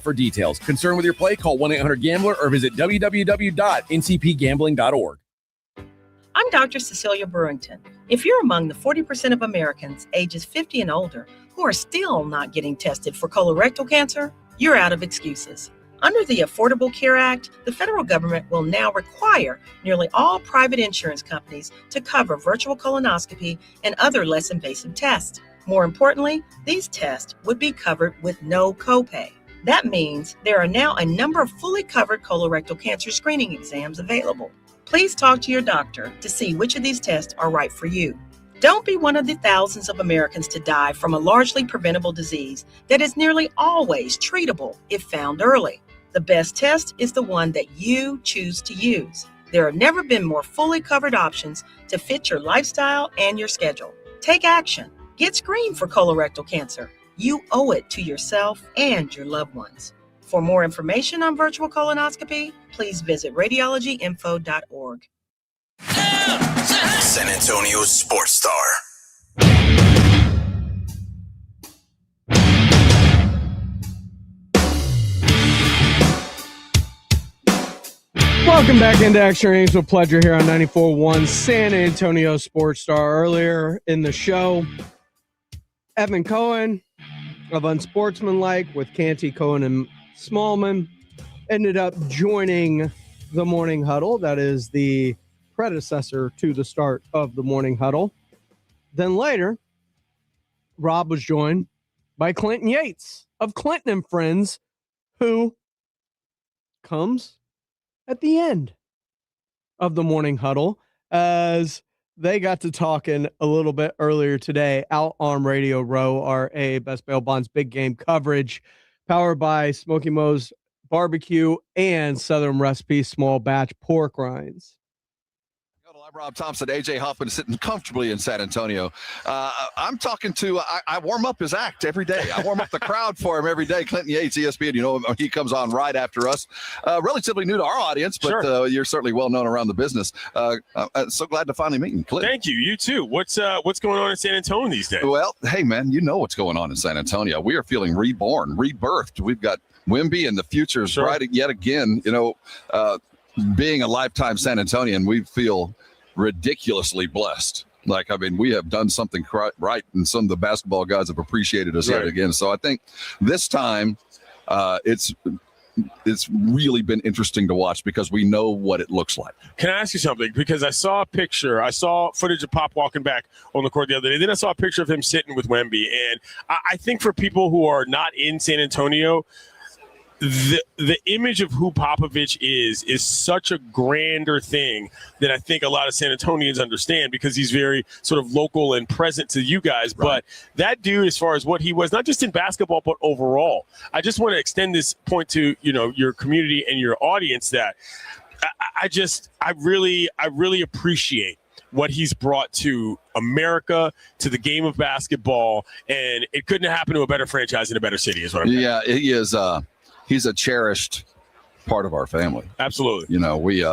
for details. Concerned with your play? Call 1-800-GAMBLER or visit www.ncpgambling.org. I'm Dr. Cecilia Brewington. If you're among the 40% of Americans ages 50 and older who are still not getting tested for colorectal cancer, you're out of excuses. Under the Affordable Care Act, the federal government will now require nearly all private insurance companies to cover virtual colonoscopy and other less invasive tests. More importantly, these tests would be covered with no copay. That means there are now a number of fully covered colorectal cancer screening exams available. Please talk to your doctor to see which of these tests are right for you. Don't be one of the thousands of Americans to die from a largely preventable disease that is nearly always treatable if found early. The best test is the one that you choose to use. There have never been more fully covered options to fit your lifestyle and your schedule. Take action. Get screened for colorectal cancer. You owe it to yourself and your loved ones. For more information on virtual colonoscopy, please visit radiologyinfo.org. San Antonio's sports star. Welcome back into Extra Innings with Pleasure here on 94.1 San Antonio Sports Star. Earlier in the show, Evan Cohen of Unsportsmanlike with Canty, Cohen, and Smallman ended up joining the Morning Huddle. That is the predecessor to the start of the Morning Huddle. Then later, Rob was joined by Clinton Yates of Clinton and Friends, who comes at the end of the Morning Huddle, as they got to talking a little bit earlier today out on Radio Row, RA Best Bail Bonds Big Game coverage, powered by Smoky Moe's Barbecue and Southern Recipe Small Batch Pork Rinds. I'm Rob Thompson. AJ Hoffman is sitting comfortably in San Antonio. I'm talking to, I warm up his act every day. I warm up the crowd for him every day. Clinton Yates, ESPN, you know, he comes on right after us. Relatively new to our audience, but sure. You're certainly well known around the business. So glad to finally meet you, Clinton. Thank you. You too. What's going on in San Antonio these days? Well, hey, man, you know what's going on in San Antonio. We are feeling reborn, rebirthed. We've got Wemby and the future is right yet again. You know, being a lifetime San Antonian, we feel ridiculously blessed. Like, I mean, we have done something right, and some of the basketball guys have appreciated us yet again. So I think this time it's really been interesting to watch because we know what it looks like. Can I ask you something? Because I saw footage of Pop walking back on the court the other day. Then I saw a picture of him sitting with Wemby. And I think for people who are not in San Antonio, the image of who Popovich is such a grander thing than I think a lot of San Antonians understand, because he's very sort of local and present to you guys. Right. But that dude, as far as what he was, not just in basketball, but overall, I just want to extend this point to, you know, your community and your audience, that I really appreciate what he's brought to America, to the game of basketball, and it couldn't have happened to a better franchise in a better city, is what I'm saying. Yeah, he is. He's a cherished part of our family. Absolutely. You know, we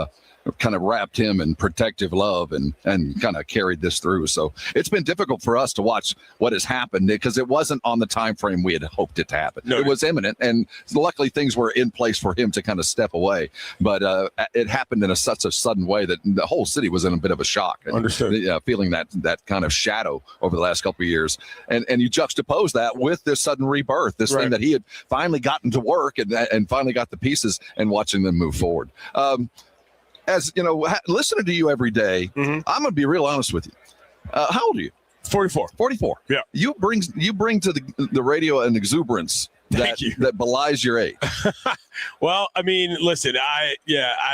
kind of wrapped him in protective love and kind of carried this through. So it's been difficult for us to watch what has happened because it wasn't on the time frame we had hoped it to happen. No. It was imminent, and luckily things were in place for him to kind of step away. But it happened in such a sudden way that the whole city was in a bit of a shock. Understood. Feeling that kind of shadow over the last couple of years. And you juxtapose that with this sudden rebirth, this thing that he had finally gotten to work and finally got the pieces, and watching them move forward. As you know, listening to you every day, I'm going to be real honest with you. How old are you? 44. 44. Yeah. You bring to the radio an exuberance that belies your age. Well, I mean, listen, I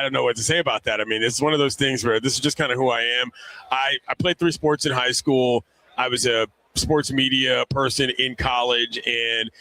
don't know what to say about that. I mean, it's one of those things where this is just kind of who I am. I played 3 sports in high school. I was a sports media person in college, and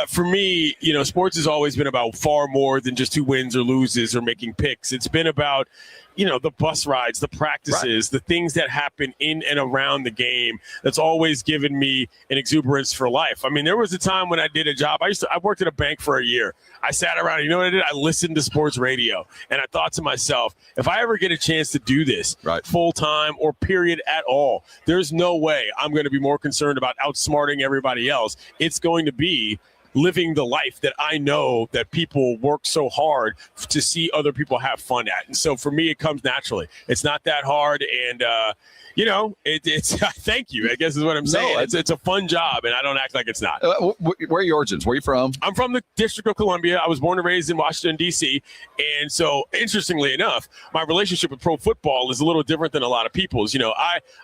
for me, you know, sports has always been about far more than just who wins or loses or making picks. It's been about, you know, the bus rides, the practices, the things that happen in and around the game. That's always given me an exuberance for life. I mean, there was a time when I did a job. I worked at a bank for a year. I sat around, you know what I did? I listened to sports radio, and I thought to myself, if I ever get a chance to do this full time or period at all, there's no way I'm going to be more concerned about outsmarting everybody else. It's going to be living the life that I know that people work so hard to see other people have fun at. And so for me, it comes naturally. It's not that hard. And, it's thank you, I guess is what I'm saying. It's a fun job, and I don't act like it's not. Where are your origins? Where are you from? I'm from the District of Columbia. I was born and raised in Washington, D.C. And so, interestingly enough, my relationship with pro football is a little different than a lot of people's.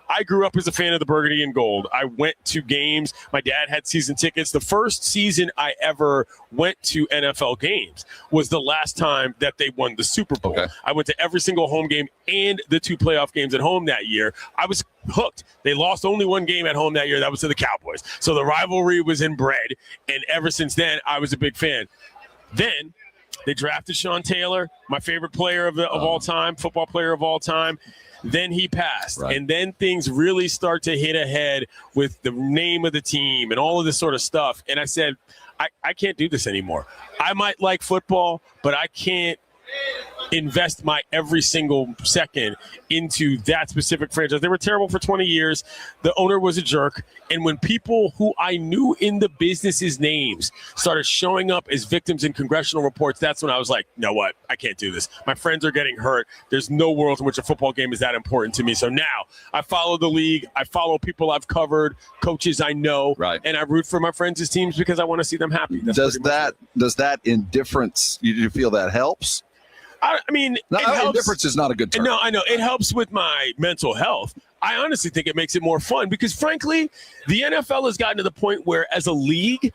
I grew up as a fan of the burgundy and gold. I went to games. My dad had season tickets. The first season I ever went to NFL games was the last time that they won the Super Bowl. Okay. I went to every single home game and the 2 playoff games at home that year. I was hooked. They lost only 1 game at home that year. That was to the Cowboys. So the rivalry was inbred. And ever since then, I was a big fan. Then they drafted Sean Taylor, my favorite player of all time, football player of all time. Then he passed. Right. And then things really start to hit ahead with the name of the team and all of this sort of stuff. And I said, I can't do this anymore. I might like football, but I can't invest my every single second into that specific franchise. They were terrible for 20 years. The owner was a jerk. And when people who I knew in the business's names started showing up as victims in congressional reports, that's when I was like, you know what? I can't do this. My friends are getting hurt. There's no world in which a football game is that important to me. So now I follow the league. I follow people I've covered, coaches I know, right, and I root for my friends' teams because I want to see them happy. Does that indifference, you feel that helps? I mean, indifference is not a good term. No, I know. It helps with my mental health. I honestly think it makes it more fun because, frankly, the NFL has gotten to the point where, as a league,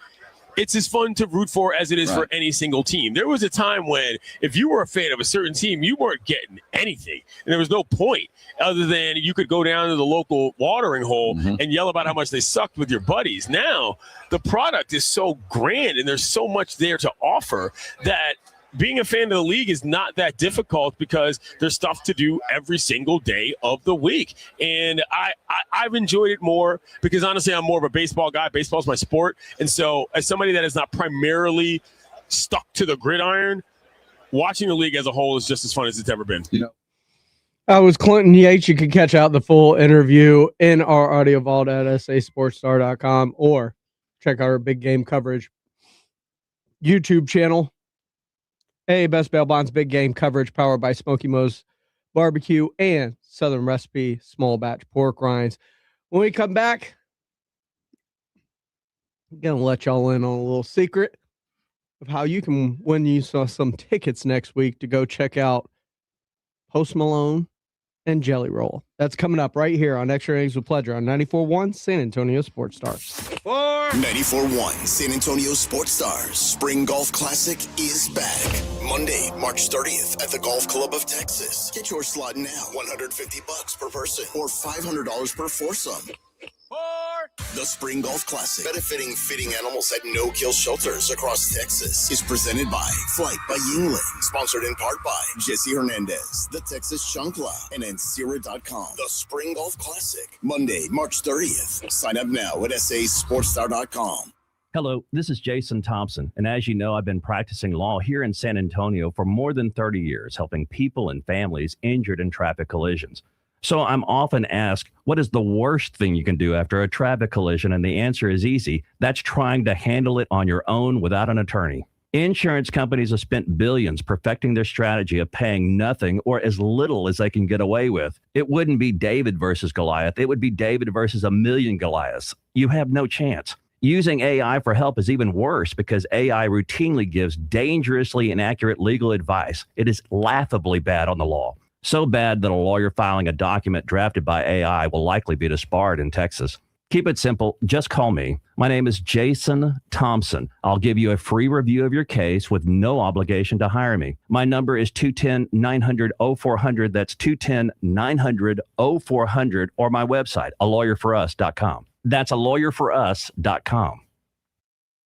it's as fun to root for as it is for any single team. There was a time when if you were a fan of a certain team, you weren't getting anything. And there was no point other than you could go down to the local watering hole and yell about how much they sucked with your buddies. Now, the product is so grand and there's so much there to offer that being a fan of the league is not that difficult because there's stuff to do every single day of the week. And I've enjoyed it more because, honestly, I'm more of a baseball guy. Baseball's my sport. And so as somebody that is not primarily stuck to the gridiron, watching the league as a whole is just as fun as it's ever been. I was Clinton Yates. You can catch out the full interview in our audio vault at sasportstar.com or check out our big game coverage YouTube channel. Hey, Best Bail Bonds big game coverage powered by Smoky Mo's Barbecue and Southern Recipe small batch pork rinds. When we come back, I'm going to let y'all in on a little secret of how you can win you some tickets next week to go check out Post Malone and Jelly Roll. That's coming up right here on Extra Innings with Pleasure on 94.1 San Antonio Sports Stars. 94.1 San Antonio Sports Stars Spring Golf Classic is back. Monday, March 30th at the Golf Club of Texas. Get your slot now. $150 per person or $500 per foursome. The Spring Golf Classic, benefiting fitting animals at no-kill shelters across Texas, is presented by Flight by Yingling, sponsored in part by Jesse Hernandez, the Texas Chancla, and Ancira.com. The Spring Golf Classic, Monday, March 30th. Sign up now at sasportstar.com. Hello, this is Jason Thompson, and as you know, I've been practicing law here in San Antonio for more than 30 years, helping people and families injured in traffic collisions. So I'm often asked, what is the worst thing you can do after a traffic collision? And the answer is easy. That's trying to handle it on your own without an attorney. Insurance companies have spent billions perfecting their strategy of paying nothing or as little as they can get away with. It wouldn't be David versus Goliath. It would be David versus a million Goliaths. You have no chance. Using AI for help is even worse because AI routinely gives dangerously inaccurate legal advice. It is laughably bad on the law. So bad that a lawyer filing a document drafted by AI will likely be disbarred in Texas. Keep it simple. Just call me. My name is Jason Thompson. I'll give you a free review of your case with no obligation to hire me. My number is 210-900-0400. That's 210-900-0400 or my website, alawyerforus.com. That's alawyerforus.com.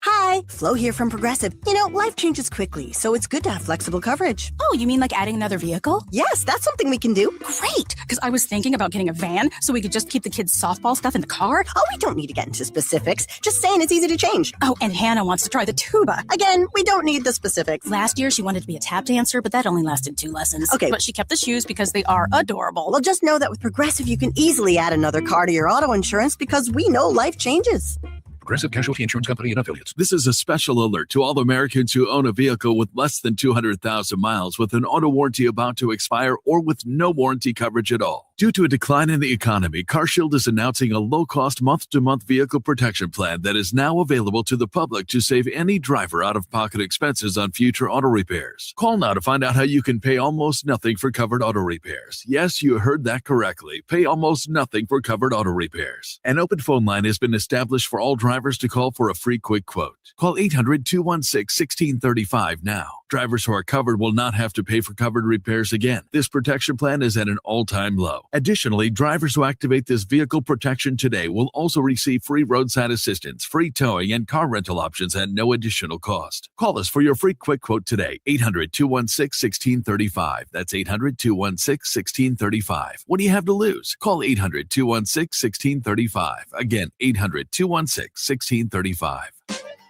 Hi, Flo here from Progressive. You know, life changes quickly, so it's good to have flexible coverage. Oh, you mean like adding another vehicle? Yes, that's something we can do. Great, because I was thinking about getting a van so we could just keep the kids' softball stuff in the car. Oh, we don't need to get into specifics. Just saying it's easy to change. Oh, and Hannah wants to try the tuba. Again, we don't need the specifics. Last year, she wanted to be a tap dancer, but that only lasted 2 lessons. Okay. But she kept the shoes because they are adorable. Well, just know that with Progressive, you can easily add another car to your auto insurance because we know life changes. Progressive Casualty Insurance Company and Affiliates. This is a special alert to all Americans who own a vehicle with less than 200,000 miles with an auto warranty about to expire or with no warranty coverage at all. Due to a decline in the economy, CarShield is announcing a low-cost month-to-month vehicle protection plan that is now available to the public to save any driver out-of-pocket expenses on future auto repairs. Call now to find out how you can pay almost nothing for covered auto repairs. Yes, you heard that correctly. Pay almost nothing for covered auto repairs. An open phone line has been established for all drivers to call for a free quick quote. Call 800-216-1635 now. Drivers who are covered will not have to pay for covered repairs again. This protection plan is at an all-time low. Additionally, drivers who activate this vehicle protection today will also receive free roadside assistance, free towing, and car rental options at no additional cost. Call us for your free quick quote today. 800-216-1635. That's 800-216-1635. What do you have to lose? Call 800-216-1635. Again, 800-216-1635.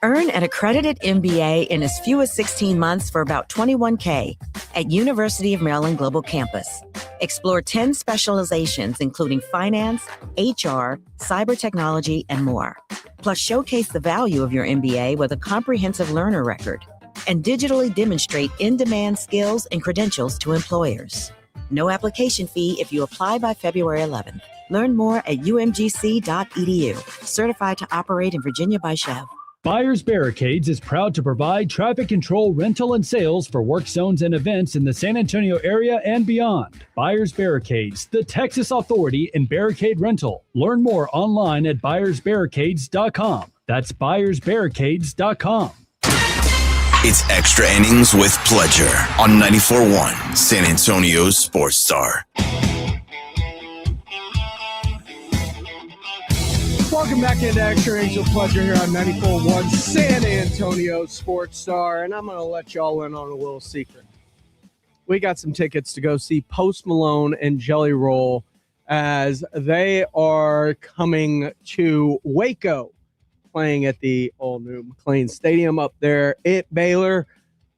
Earn an accredited MBA in as few as 16 months for about $21K at University of Maryland Global Campus. Explore 10 specializations, including finance, HR, cyber technology, and more. Plus, showcase the value of your MBA with a comprehensive learner record and digitally demonstrate in-demand skills and credentials to employers. No application fee if you apply by February 11th. Learn more at umgc.edu. Certified to operate in Virginia by Chev. Buyers Barricades is proud to provide traffic control, rental, and sales for work zones and events in the San Antonio area and beyond. Buyers Barricades, the Texas authority in barricade rental. Learn more online at buyersbarricades.com. That's buyersbarricades.com. It's Extra Innings with Pledger on 94.1 San Antonio's Sports Star. Welcome back into Extra Innings with Pleasure here on 94.1 San Antonio Sports Star, and I'm going to let y'all in on a little secret. We got some tickets to go see Post Malone and Jelly Roll as they are coming to Waco, playing at the all-new McLean Stadium up there at Baylor,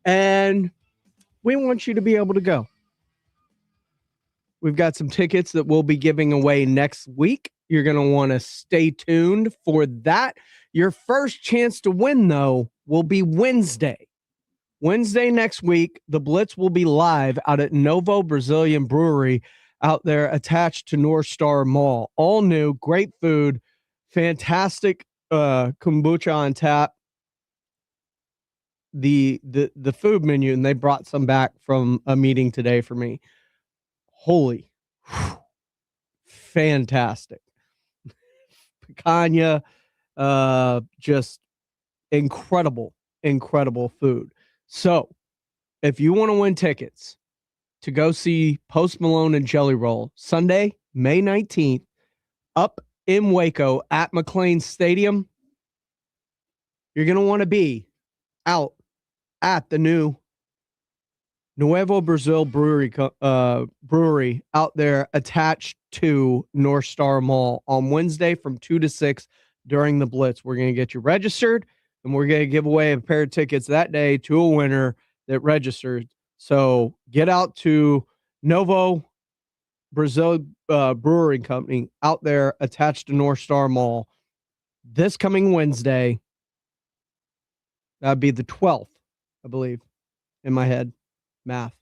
and we want you to be able to go. We've got some tickets that we'll be giving away next week. You're going to want to stay tuned for that. Your first chance to win, though, will be Wednesday. Wednesday next week, the Blitz will be live out at Novo Brazilian Brewery out there attached to North Star Mall. All new, great food, fantastic kombucha on tap. The food menu, and they brought some back from a meeting today for me. Holy, fantastic. Picanha, just incredible food. So if you want to win tickets to go see Post Malone and Jelly Roll Sunday, May 19th, up in Waco at McLean Stadium, you're going to want to be out at the new Nuevo Brazil brewery out there attached to North Star Mall on Wednesday from 2 to 6 during the Blitz. We're going to get you registered, and we're going to give away a pair of tickets that day to a winner that registered. So get out to Novo Brazil Brewing Company out there attached to North Star Mall this coming Wednesday. That'd be the 12th, I believe, in my head. Math.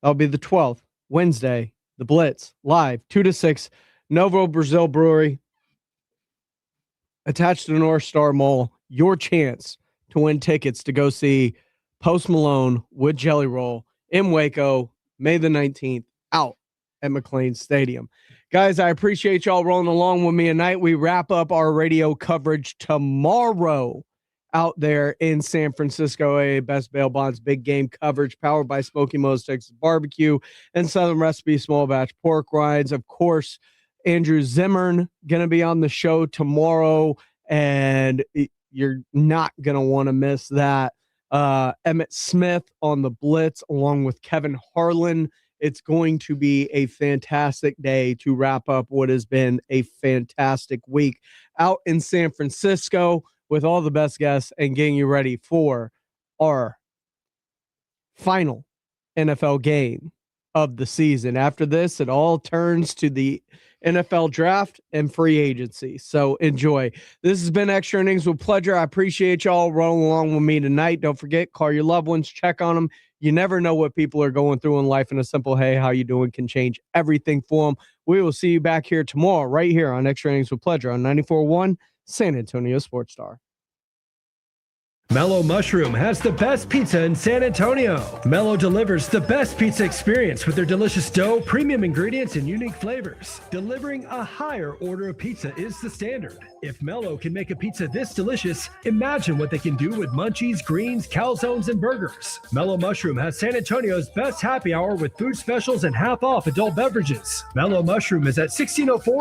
That'll be the 12th, Wednesday, the Blitz, live, 2 to 6, Novo Brazil Brewery, attached to the North Star Mall. Your chance to win tickets to go see Post Malone with Jelly Roll in Waco, May the 19th, out at McLean Stadium. Guys, I appreciate y'all rolling along with me tonight. We wrap up our radio coverage tomorrow out there in San Francisco, Best Bail Bonds big game coverage powered by Smoky Mo's Texas Barbecue and Southern Recipe Small Batch Pork Rinds. Of course, Andrew Zimmern going to be on the show tomorrow, and you're not going to want to miss that. Emmett Smith on the Blitz along with Kevin Harlan. It's going to be a fantastic day to wrap up what has been a fantastic week out in San Francisco with all the best guests and getting you ready for our final NFL game of the season. After this, it all turns to the NFL draft, and free agency. So enjoy. This has been Extra Innings with Pleasure. I appreciate y'all rolling along with me tonight. Don't forget, call your loved ones, check on them. You never know what people are going through in life, and a simple, hey, how you doing can change everything for them. We will see you back here tomorrow, right here on Extra Innings with Pleasure on 94.1 San Antonio Sports Star. Mellow Mushroom has the best pizza in San Antonio. Mellow delivers the best pizza experience with their delicious dough, premium ingredients, and unique flavors. Delivering a higher order of pizza is the standard. If Mellow can make a pizza this delicious, imagine what they can do with munchies, greens, calzones, and burgers. Mellow Mushroom has San Antonio's best happy hour with food specials and half off adult beverages. Mellow Mushroom is at 1604